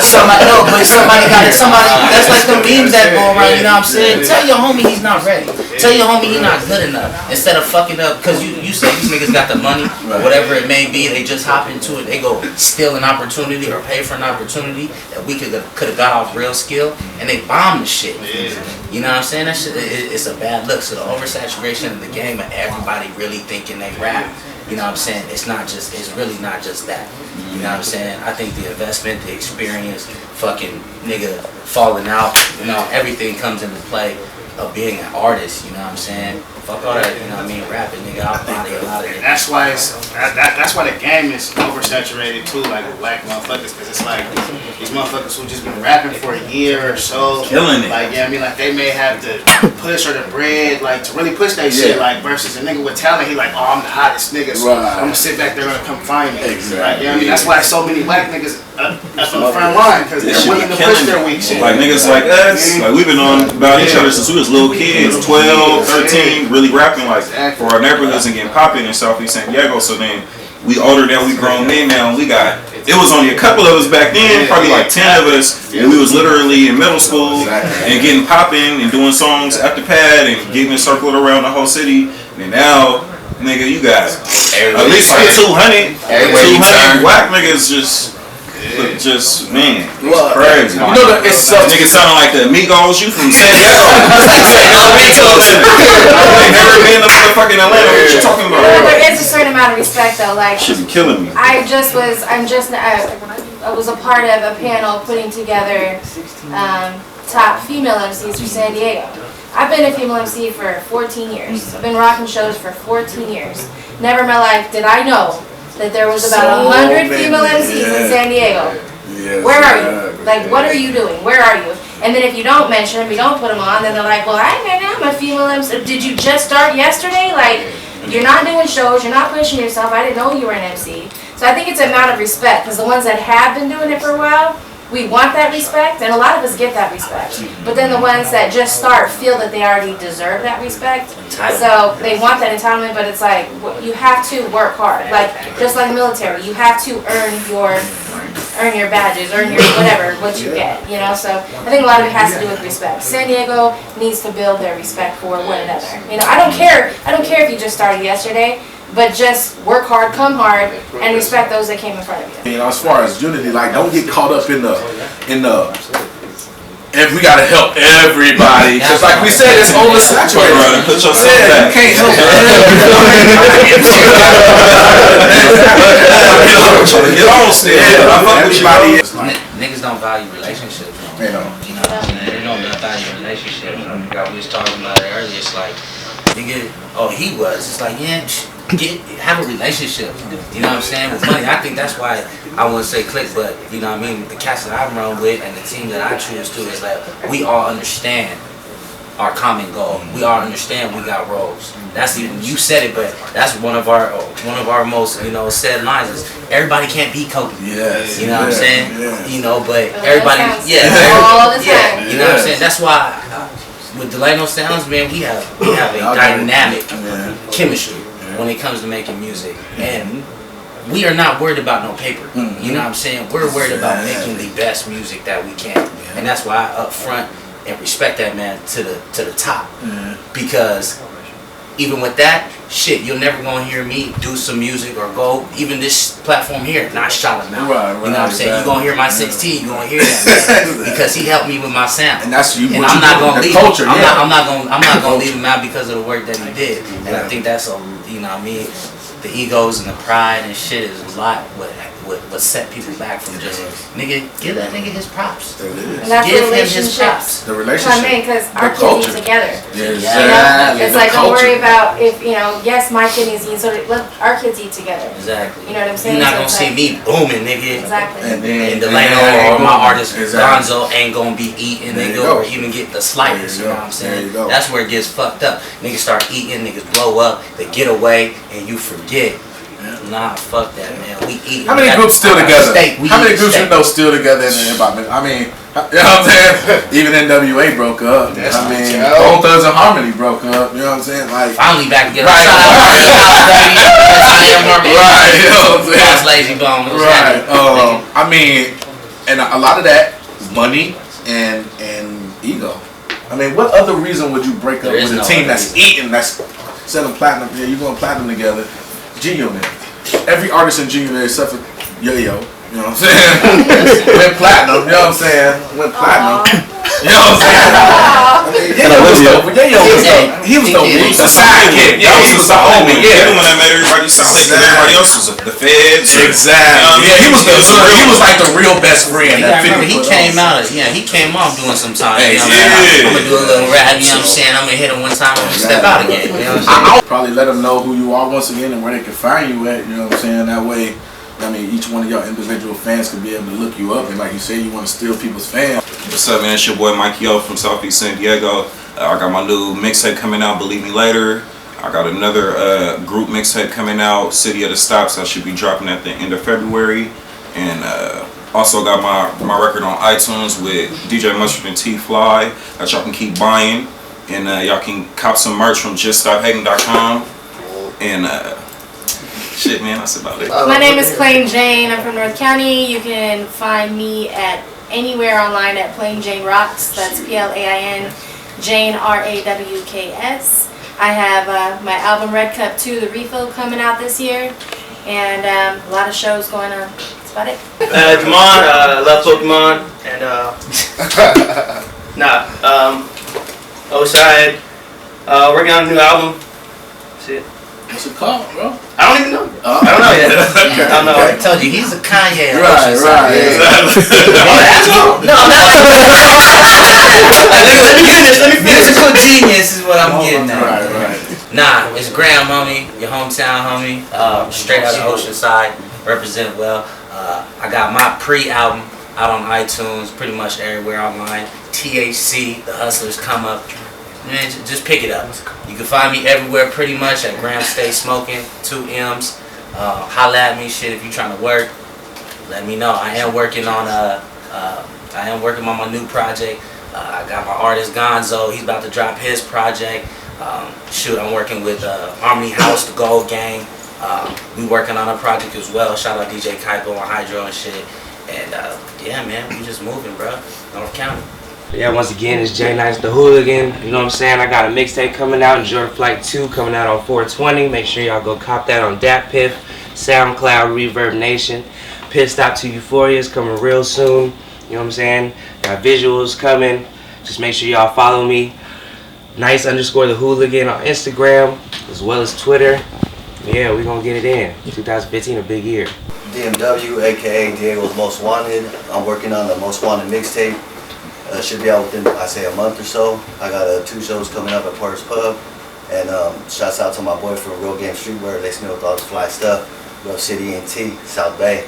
somebody that's like the memes that go around, you know what I'm saying? Tell your homie he's not ready. Tell your homie he's not good enough. Instead of fucking up, because you say these niggas got the money, or whatever it may be, they just hop into it, they go steal an opportunity or pay for an opportunity that we could have got off real skill, and they bomb the shit. You know what I'm saying? That shit, it's a bad look. So the oversaturation of the game and everybody really thinking they rap. You know what I'm saying? It's really not just that. You know what I'm saying? I think the investment, the experience, fucking nigga falling out, you know, everything comes into play of being an artist, you know what I'm saying? Fuck all that, you know what I mean? Rapping, nigga, I'll body a lot of it. That's why that's why the game is oversaturated too, like with black motherfuckers, because it's like these motherfuckers who just been rapping for a year or so, killing it. Like, yeah, I mean, like they may have the push or the bread, like to really push that shit, like versus a nigga with talent, he like, oh, I'm the hottest nigga, so I'm gonna sit back there and come find me. Exactly. Like, yeah, I mean, that's why so many black niggas up on the front line, because they're willing to push their weak shit. Like niggas like us, like we've been on about each other since we was little kids, 12, 13, really rapping like for our neighborhoods and getting popping in Southeast San Diego. So then we older than we grown men now, and we got, it was only a couple of us back then, probably like 10 of us, and we was literally in middle school and getting popping and doing songs at the pad and getting circled around the whole city. And now, nigga, you got at least like 200 whack niggas just man, it's crazy. You know that it's so niggas sounding like the Amigos. You from San Diego? They never been to motherfucking Atlanta. What you talking about? Well, there is a certain amount of respect though. Like, Should be killing me. I was a part of a panel putting together top female MCs for San Diego. I've been a female MC for 14 years. I've been rocking shows for 14 years. Never in my life did I know that there was about 100 female MCs in San Diego. Yes, Where are you? Like, what are you doing? Where are you? And then if you don't mention them, you don't put them on, then they're like, well, I'm a female MC. Did you just start yesterday? Like, you're not doing shows, you're not pushing yourself. I didn't know you were an MC. So I think it's an amount of respect, because the ones that have been doing it for a while, we want that respect, and a lot of us get that respect. But then the ones that just start feel that they already deserve that respect. So they want that entitlement, but it's like, you have to work hard. Like, just like military, you have to earn your badges, earn your whatever, what you get, you know? So I think a lot of it has to do with respect. San Diego needs to build their respect for one another. You know, I don't care if you just started yesterday, but just work hard, come hard, and respect those that came in front of you. You know, as far as unity, like, don't get caught up in the if we gotta help everybody, because like we said, it's oversaturated. Put yourself back. You can't help everybody. Get on still. Everybody is like, Niggas don't value relationships. you know. You know what I'm saying? They don't value relationships. Like we was talking about it earlier. It's like, nigga, oh, he was. It's like, yeah, have a relationship. You know what I'm saying? With money. I think that's why I wouldn't say click, but you know what I mean? The cats that I run with and the team that I choose to is that we all understand our common goal. We all understand we got roles. That's even, you said it, but that's one of our most, you know, said lines is everybody can't be Kobe. Yes. You know what I'm saying? Yeah. You know, but everybody, all the time. you know what I'm saying? That's why with Delano Sounds, man, we have a dynamic chemistry when it comes to making music, and we are not worried about no paper. You know what I'm saying? We're worried about making the best music that we can, and that's why I up front and respect that man to the top, because even with that shit, you're never gonna hear me do some music or go even this platform here not shout him out. Right, you know what I'm saying? You're gonna hear my 16, you're gonna hear that man, because he helped me with my sound. And that's you. And I'm not gonna leave. Culture, I'm not gonna leave him out because of the work that he did. And I think that's you know what I mean, the egos and the pride and shit is a lot what set people back from just nigga, give that nigga his props. And that's Give the him his props. relationships The relationship. come in, because our The kids culture. eat together. Yes. You know? It's like, don't worry about if, you know, yes, my kidneys eat, so let our kids eat together. Exactly. You know what I'm saying? You're not So gonna it's see like- me booming, nigga. Exactly. And Delano or my artist Gonzo ain't gonna be eating, There you nigga, go. or even get the slightest. You There you know go. what I'm There you saying? go. That's where it gets fucked up. Niggas start eating, niggas blow up, they get away, and you forget. Nah, fuck that, man. We eat. How many groups still together? How many groups you steak. know still together in the environment? I mean, you know what I'm saying? Even NWA broke up. I mean, Bone Thugs and Harmony broke up. You know what I'm saying? Like, Finally back together. Right. Shout out to baby. I am Harmony. Right, you know what I'm saying? That's Lazy Bone. What's right. happening? I mean, and a lot of that money and ego. I mean, what other reason would you break up There is with a no team other that's reason. eating, that's selling platinum? Yeah, you going platinum together. G-Unit. Every artist in G-Unit except for Yo-Yo. You know what I'm saying? Went platinum. You know what I'm saying? Went platinum. You know what I'm saying? He was the sidekick. Yeah, he was the homie. Yeah, when I met everybody solid, because everybody else was the feds. Exactly. Yeah, he was like the real best friend. He came out. Yeah, he came off doing some time. You know what I'm gonna do a little rap. You know what I'm saying? I'm gonna hit him one time. I'm gonna step out again. You know what I'm saying? I'll probably let them know who you are once again and where they can find you at. You know what I'm saying? That way, I mean, each one of your individual fans could be able to look you up. And like you said, you want to steal people's fans. What's up, man? It's your boy Mikey O from Southeast San Diego. I got my new mixtape coming out, Believe Me Later. I got another group mixtape coming out, City of the Stops. I should be dropping at the end of February. And also got my record on iTunes with DJ Mustard and T-Fly that y'all can keep buying. And y'all can cop some merch from juststophating.com. And shit, man, that's about it. My name is Plain Jane. I'm from North County. You can find me at anywhere online at Plain Jane Rocks. That's PLAIN Jane RAWKS. I have my album Red Cup 2, The Refill, coming out this year, and a lot of shows going on. That's about it. Jamon, I love Pokemon, and Oside, working on a new album. That's it. What's it called, bro? I don't even know. I don't know yet. I don't know. I told you he's a Kanye. Right. Let me finish. Musical genius is what I'm getting at. Right. Nah, it's Graham, homie. Your hometown, homie. Straight out of Oceanside. Represent well. I got my pre-album out on iTunes, pretty much everywhere online. THC, The Hustlers Come Up. Man, just pick it up. You can find me everywhere pretty much at Graham Stay Smoking, 2 M's. Holla at me, shit, if you trying to work. Let me know. I am working on my new project. I got my artist Gonzo. He's about to drop his project. I'm working with Harmony House, the Gold Gang. We working on a project as well. Shout out DJ Kaipo on Hydro and shit. And yeah, man, we just moving, bro. North County. Yeah, once again, it's Jay Nice the Hooligan. You know what I'm saying? I got a mixtape coming out, Jordan Flight 2 coming out on 420. Make sure y'all go cop that on DatPiff, SoundCloud, Reverb Nation. Pit Stop to Euphoria is coming real soon. You know what I'm saying? Got visuals coming. Just make sure y'all follow me. Nice_the Hooligan on Instagram as well as Twitter. Yeah, we gonna get it in. 2015, a big year. DMW, aka Diego's Most Wanted. I'm working on the Most Wanted mixtape. Should be out within, I say, a month or so. I got 2 shows coming up at Porter's Pub. And shouts out to my boy from Real Game Streetwear. They me with all the fly stuff. Real City NT, South Bay.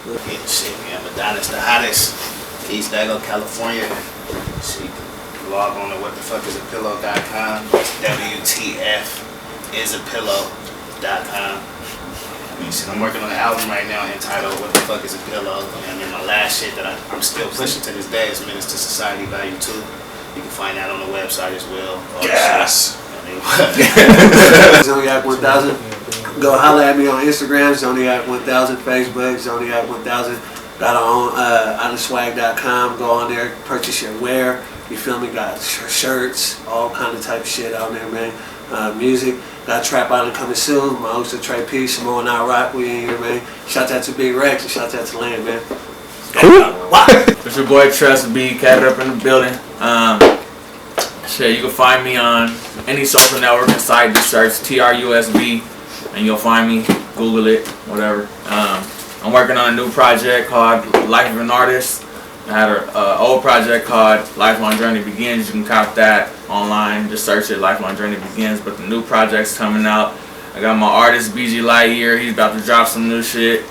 Yeah, shit, man. Madonna's the hottest. East Daygo, California. Shit, log on to whatthefuckisapillow.com. WTFisapillow.com. I mean, shit, I'm working on an album right now entitled What the Fuck Is a Pillow? I mean, my last shit that I'm still pushing to this day is Menace to Society Volume 2. You can find that on the website as well. Yes! Zodiac 1000. Go holler at me on Instagram, Zodiac 1000, Facebook, Zodiac 1000. Got our own otherswag.com. Go on there, purchase your wear. You feel me? Got shirts, all kind of type of shit out there, man. Music. Got Trap Island coming soon. My host is Trey P. Samoa and I Rock. We in here, man. Shout out to Big Rex and shout out to Land, man. It's your boy Trust B, Cat Up in the building. Shit, you can find me on any social networking site. Just search TRUSB and you'll find me. Google it, whatever. I'm working on a new project called Life of an Artist. I had an old project called Lifelong Journey Begins. You can cop that online. Just search it, Lifelong Journey Begins. But the new project's coming out. I got my artist, BG Lightyear. He's about to drop some new shit.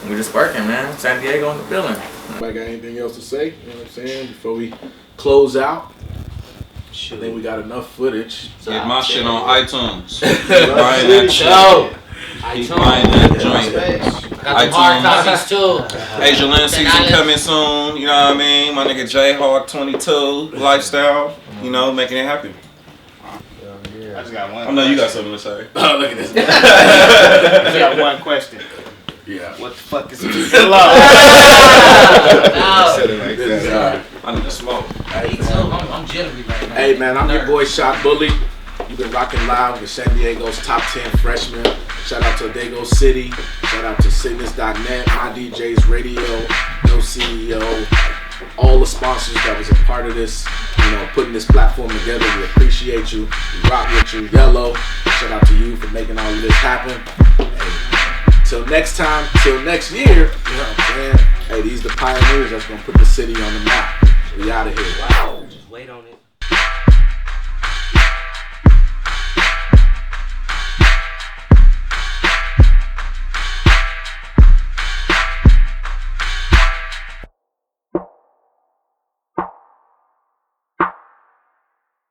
We're just working, man. San Diego in the building. Anybody got anything else to say? You know what I'm saying? Before we close out? I think we got enough footage. Get my shit on iTunes. Keep buying that shit. Keep buying that joint. Got some hard copies too. Asia Land season coming soon. You know what I mean? My nigga J Hawk 22 lifestyle. You know, making it happen. I just got one. I know you got something to say. Oh, look at this. I just got one question. Yeah. What the fuck is a pillow? I need to smoke. I'm jittery right now. Hey, man, I'm your boy Shot Bully. You've been rocking live with San Diego's top 10 freshmen. Shout out to Daygo City. Shout out to Sickness.net, My DJ's Radio, No CEO. all the sponsors that was a part of this, putting this platform together. We appreciate you. We rock with you. Yellow, shout out to you for making all of this happen. Hey, till next time, till next year, you know what I'm saying? Hey, these the pioneers that's gonna put the city on the map. We out of here. Wow. Just wait on it.